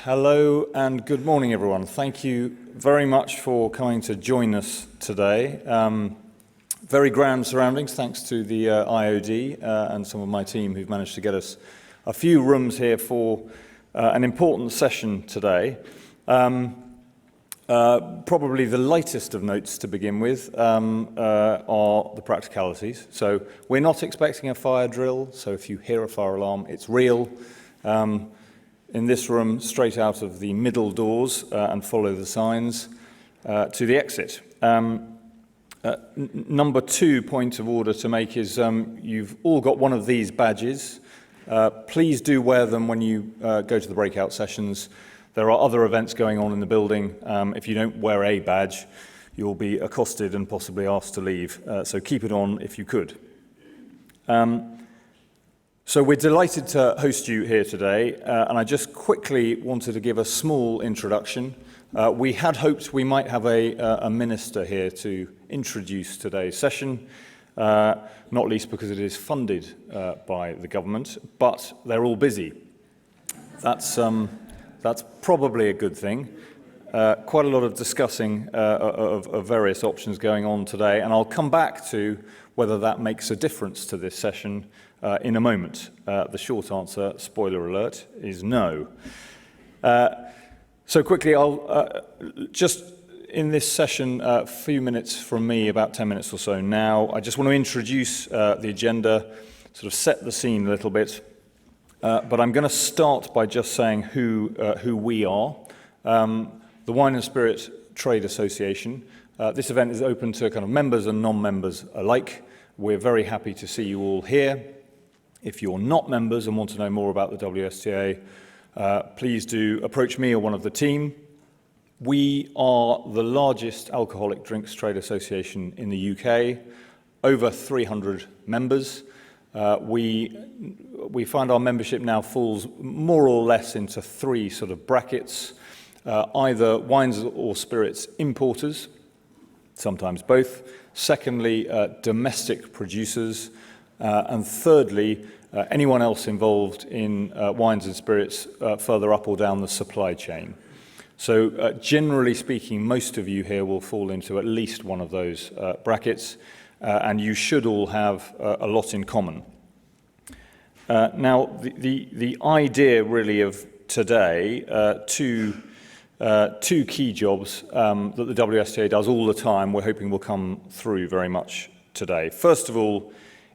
Hello and good morning, everyone. Thank you very much for coming to join us today. Very grand surroundings, thanks to the IOD and some of my team who've managed to get us a few rooms here for an important session today. Probably the lightest of notes to begin with are the practicalities. So we're not expecting a fire drill, so if you hear a fire alarm, it's real. In this room, straight out of the middle doors and follow the signs to the exit. Number 2 point of order to make is you've all got one of these badges. Please do wear them when you go to the breakout sessions. There are other events going on in the building. If you don't wear a badge, you'll be accosted and possibly asked to leave. So keep it on if you could. So we're delighted to host you here today, and I just quickly wanted to give a small introduction. We had hoped we might have a minister here to introduce today's session, not least because it is funded by the government, but they're all busy. That's probably a good thing. Quite a lot of discussing of various options going on today, and I'll come back to whether that makes a difference to this session in a moment. The short answer, spoiler alert, is no. So quickly, I'll just in this session, a few minutes from me, about 10 minutes or so now, I just want to introduce the agenda, sort of set the scene a little bit. But I'm going to start by just saying who we are. The Wine and Spirit Trade Association. This event is open to kind of members and non-members alike. We're very happy to see you all here. If you're not members and want to know more about the WSTA, please do approach me or one of the team. We are the largest alcoholic drinks trade association in the UK, over 300 members. We find our membership now falls more or less into 3 sort of brackets, either wines or spirits importers, sometimes both. Secondly, domestic producers. And thirdly, anyone else involved in wines and spirits further up or down the supply chain. So generally speaking, most of you here will fall into at least one of those brackets, and you should all have a lot in common. Now, the idea really of today, two key jobs that the WSTA does all the time, we're hoping will come through very much today. First of all,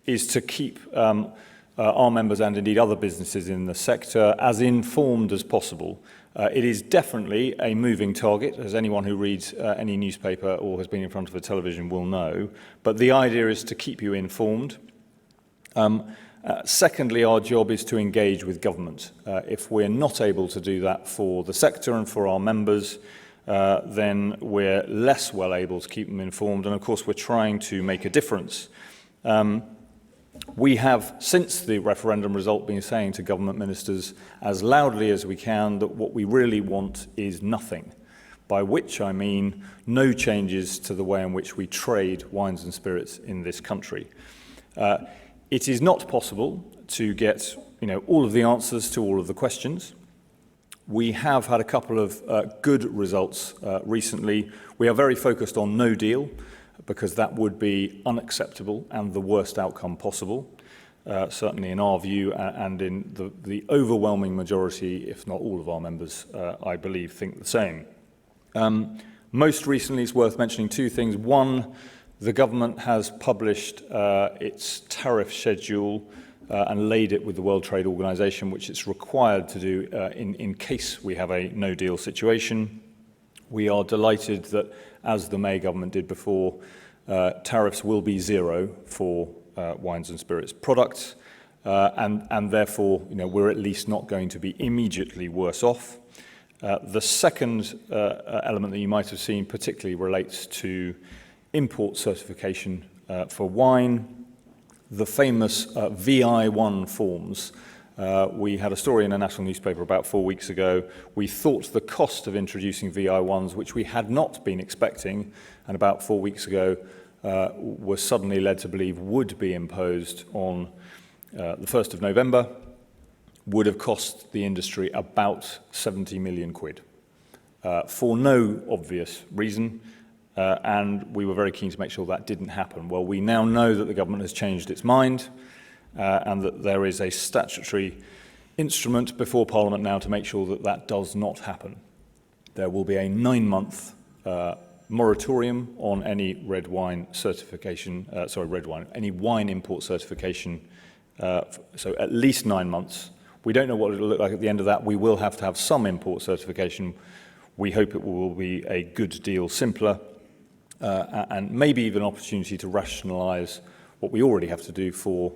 is to keep our members and indeed other businesses in the sector as informed as possible. It is definitely a moving target, as anyone who reads any newspaper or has been in front of a television will know, but the idea is to keep you informed. Secondly, our job is to engage with government. If we're not able to do that for the sector and for our members, then we're less well able to keep them informed, and of course we're trying to make a difference. We have, since the referendum result, been saying to government ministers as loudly as we can that what we really want is nothing, by which I mean no changes to the way in which we trade wines and spirits in this country. It is not possible to get all of the answers to all of the questions. We have had a couple of good results recently. We are very focused on no deal, because that would be unacceptable and the worst outcome possible, certainly in our view and in the overwhelming majority, if not all of our members, I believe, think the same. Most recently, it's worth mentioning 2 things. One, the government has published its tariff schedule and laid it with the World Trade Organization, which it's required to do in case we have a no-deal situation. We are delighted that, as the May government did before, tariffs will be 0 for wines and spirits products, and therefore, we're at least not going to be immediately worse off. The second element that you might have seen particularly relates to import certification for wine. The famous VI1 forms. We had a story in a national newspaper about 4 weeks ago. We thought the cost of introducing VI1s, which we had not been expecting, and about 4 weeks ago were suddenly led to believe would be imposed on the 1st of November. would have cost the industry about 70 million quid for no obvious reason, and we were very keen to make sure that didn't happen. Well, we now know that the government has changed its mind and that there is a statutory instrument before Parliament now to make sure that that does not happen. There will be a 9-month moratorium on any red wine certification, any wine import certification, so at least 9 months. We don't know what it will look like at the end of that. We will have to have some import certification. We hope it will be a good deal simpler and maybe even an opportunity to rationalise what we already have to do for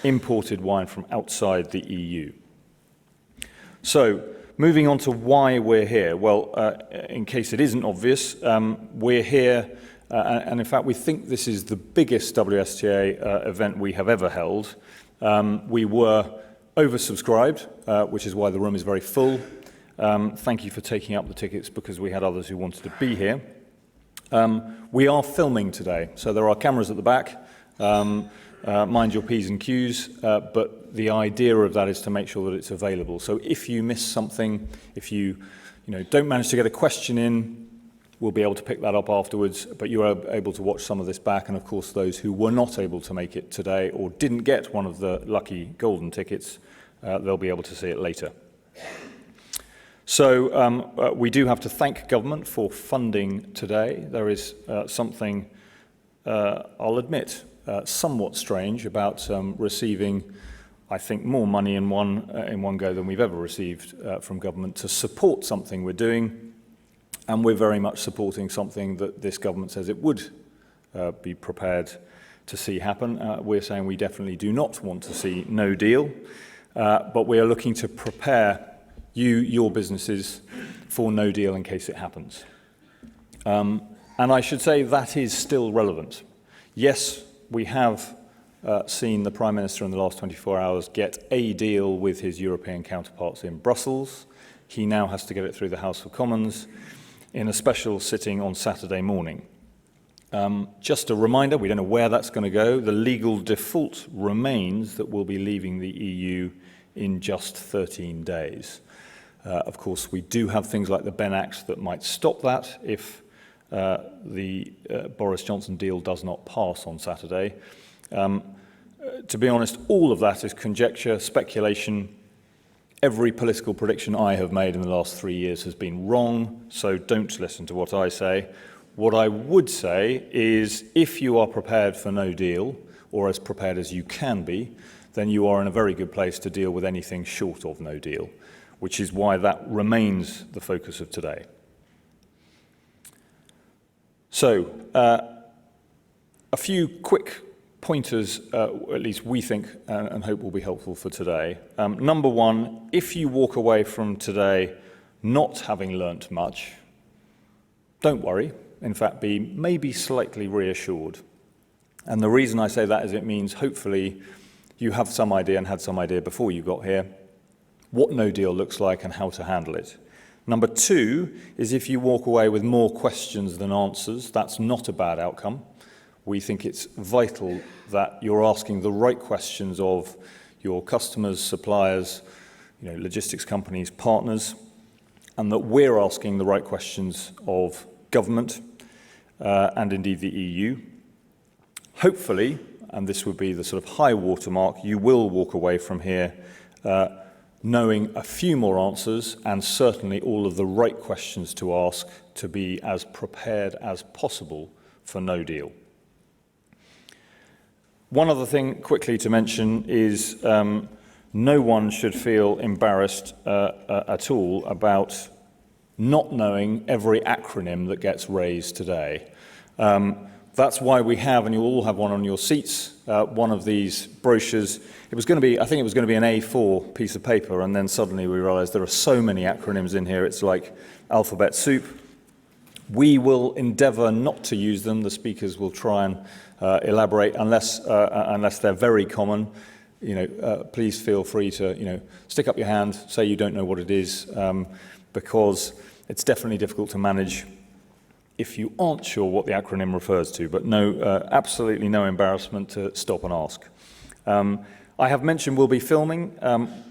imported wine from outside the EU. So, moving on to why we're here. Well, in case it isn't obvious, we're here, and in fact we think this is the biggest WSTA event we have ever held. We were oversubscribed, which is why the room is very full. Thank you for taking up the tickets because we had others who wanted to be here. We are filming today, so there are cameras at the back. Mind your P's and Q's, but the idea of that is to make sure that it's available. So if you miss something, if you don't manage to get a question in, we'll be able to pick that up afterwards, but you are able to watch some of this back, and of course those who were not able to make it today or didn't get one of the lucky golden tickets, they'll be able to see it later. So we do have to thank government for funding today. There is something, I'll admit, somewhat strange about receiving, I think, more money in one go than we've ever received from government to support something we're doing, and we're very much supporting something that this government says it would be prepared to see happen. We're saying we definitely do not want to see no deal, but we are looking to prepare your businesses for no deal in case it happens. And I should say that is still relevant. Yes, we have seen the Prime Minister in the last 24 hours get a deal with his European counterparts in Brussels. He now has to get it through the House of Commons in a special sitting on Saturday morning. Just a reminder, we don't know where that's going to go. The legal default remains that we'll be leaving the EU in just 13 days. Of course, we do have things like the Ben Act that might stop that if the Boris Johnson deal does not pass on Saturday. To be honest, all of that is conjecture, speculation. Every political prediction I have made in the last 3 years has been wrong, so don't listen to what I say. What I would say is if you are prepared for no deal, or as prepared as you can be, then you are in a very good place to deal with anything short of no deal, which is why that remains the focus of today. So, a few quick pointers, at least we think and hope will be helpful for today. Number one, if you walk away from today not having learnt much, don't worry. In fact, be maybe slightly reassured. And the reason I say that is it means hopefully you have some idea and had some idea before you got here what no deal looks like and how to handle it. Number two is if you walk away with more questions than answers, that's not a bad outcome. We think it's vital that you're asking the right questions of your customers, suppliers, logistics companies, partners, and that we're asking the right questions of government and indeed the EU. Hopefully, and this would be the sort of high watermark, you will walk away from here knowing a few more answers and certainly all of the right questions to ask to be as prepared as possible for no deal. One other thing quickly to mention is no one should feel embarrassed at all about not knowing every acronym that gets raised today. That's why we have, and you'll all have one on your seats, one of these brochures. It was going to be, I think it was going to be an A4 piece of paper, and then suddenly we realized there are so many acronyms in here, it's like alphabet soup. We will endeavour not to use them. The speakers will try and elaborate unless they're very common. Please feel free to stick up your hand, say you don't know what it is, because it's definitely difficult to manage if you aren't sure what the acronym refers to. But no, absolutely no embarrassment to stop and ask. I have mentioned we'll be filming.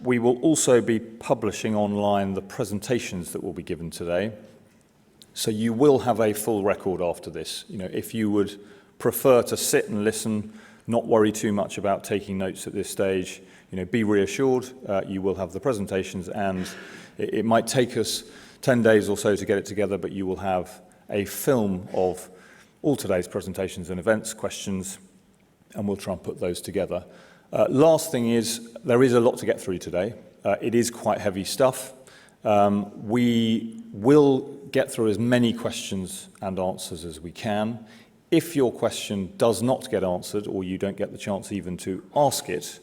We will also be publishing online the presentations that will be given today. So you will have a full record after this. If you would prefer to sit and listen, not worry too much about taking notes at this stage, be reassured, you will have the presentations, and it might take us 10 days or so to get it together, but you will have a film of all today's presentations and events, questions, and we'll try and put those together. Last thing is, there is a lot to get through today. It is quite heavy stuff. We will get through as many questions and answers as we can. If your question does not get answered, or you don't get the chance even to ask it,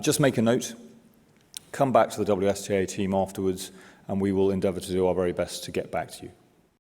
just make a note, come back to the WSTA team afterwards, and we will endeavour to do our very best to get back to you.